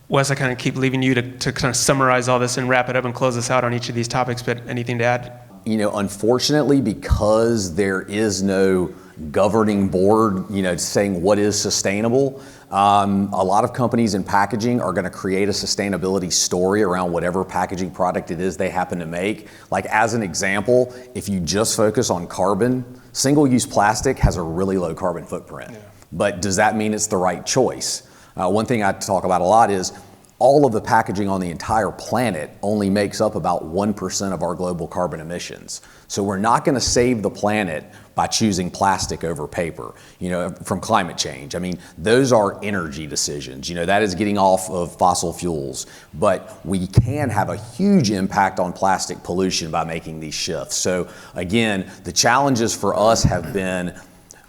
Wes, I kind of keep leaving you to kind of summarize all this and wrap it up and close us out on each of these topics, but anything to add? Unfortunately, because there is no governing board, saying what is sustainable, a lot of companies in packaging are going to create a sustainability story around whatever packaging product it is they happen to make. Like, as an example, if you just focus on carbon, single-use plastic has a really low carbon footprint. Yeah. But does that mean it's the right choice? One thing I talk about a lot is all of the packaging on the entire planet only makes up about 1% of our global carbon emissions. So we're not going to save the planet by choosing plastic over paper, from climate change. I mean, those are energy decisions. That is getting off of fossil fuels. But we can have a huge impact on plastic pollution by making these shifts. So again, the challenges for us have been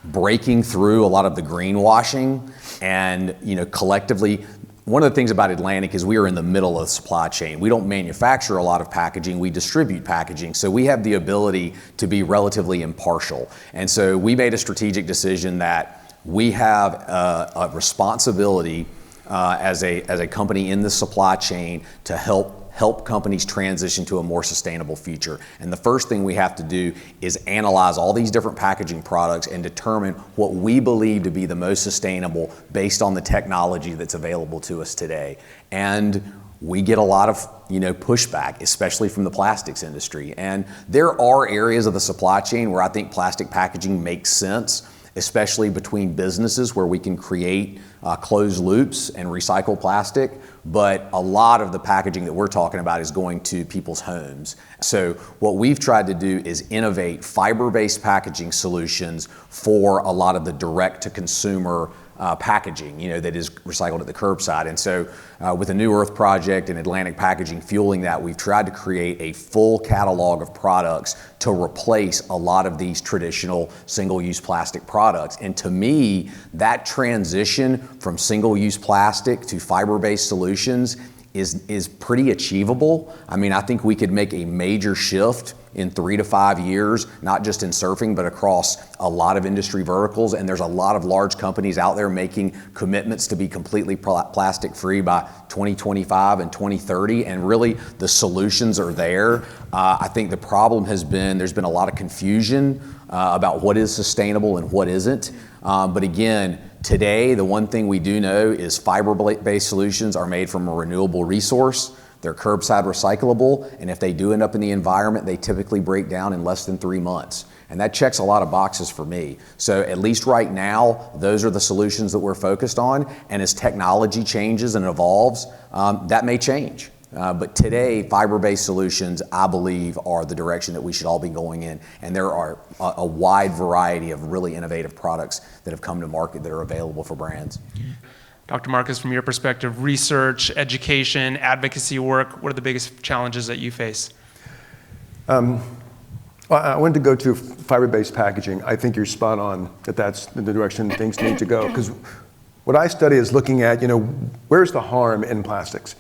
breaking through a lot of the greenwashing and, collectively. One of the things about Atlantic is we are in the middle of the supply chain. We don't manufacture a lot of packaging, we distribute packaging. So we have the ability to be relatively impartial. And so we made a strategic decision that we have a responsibility as a company in the supply chain to help companies transition to a more sustainable future. And the first thing we have to do is analyze all these different packaging products and determine what we believe to be the most sustainable based on the technology that's available to us today. And we get a lot of pushback, especially from the plastics industry. And there are areas of the supply chain where I think plastic packaging makes sense, especially between businesses where we can create closed loops and recycle plastic. But a lot of the packaging that we're talking about is going to people's homes. So what we've tried to do is innovate fiber-based packaging solutions for a lot of the direct-to-consumer packaging, that is recycled at the curbside. And so with the New Earth Project and Atlantic Packaging fueling that, we've tried to create a full catalog of products to replace a lot of these traditional single-use plastic products. And to me, that transition from single-use plastic to fiber-based solutions is pretty achievable. I mean, I think we could make a major shift in 3 to 5 years, not just in surfing, but across a lot of industry verticals. And there's a lot of large companies out there making commitments to be completely plastic free by 2025 and 2030. And really the solutions are there. I think the problem has been, there's been a lot of confusion about what is sustainable and what isn't. But again, today, the one thing we do know is fiber-based solutions are made from a renewable resource. They're curbside recyclable, and if they do end up in the environment, they typically break down in less than 3 months. And that checks a lot of boxes for me. So at least right now, those are the solutions that we're focused on. And as technology changes and evolves, that may change. But today, fiber-based solutions, I believe, are the direction that we should all be going in. And there are a wide variety of really innovative products that have come to market that are available for brands. Dr. Marcus, from your perspective, research, education, advocacy work, what are the biggest challenges that you face? Well, I wanted to go to fiber-based packaging. I think you're spot on that that's the direction things need to go. Because what I study is looking at, where's the harm in plastics?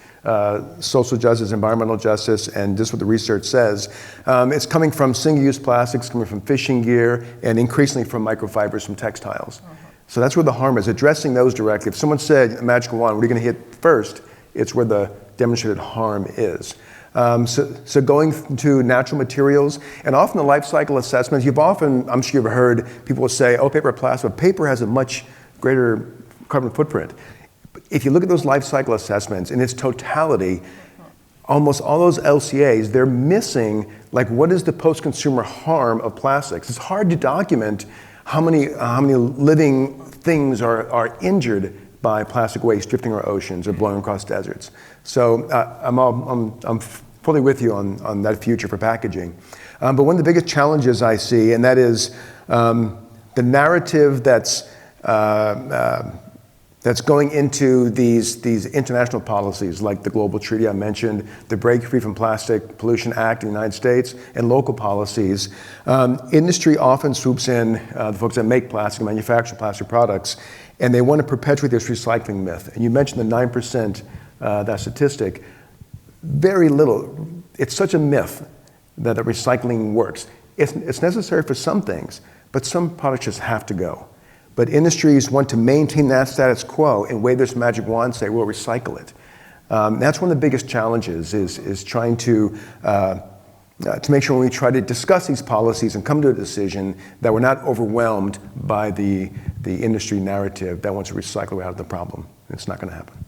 Social justice, environmental justice, and just what the research says. It's coming from single-use plastics, coming from fishing gear, and increasingly from microfibers from textiles. So that's where the harm is, addressing those directly. If someone said, a magical wand, what are you going to hit first? It's where the demonstrated harm is. So going to natural materials, and often the life cycle assessments, I'm sure you've heard people will say, oh, paper or plastic, but paper has a much greater carbon footprint. If you look at those life cycle assessments in its totality, almost all those LCAs, they're missing, what is the post-consumer harm of plastics? It's hard to document how many living things are injured by plastic waste drifting our oceans or blowing across deserts. So I'm fully with you on that future for packaging. But one of the biggest challenges I see, and that is the narrative that's going into these international policies like the global treaty I mentioned, the Break Free from Plastic Pollution Act in the United States, and local policies. Industry often swoops in, the folks that make plastic, manufacture plastic products, and they want to perpetuate this recycling myth. And you mentioned the 9%, that statistic. Very little. It's such a myth that recycling works. It's necessary for some things, but some products just have to go. But industries want to maintain that status quo and wave this magic wand and say, we'll recycle it. That's one of the biggest challenges is trying to make sure when we try to discuss these policies and come to a decision that we're not overwhelmed by the industry narrative that wants to recycle out of the problem. It's not going to happen.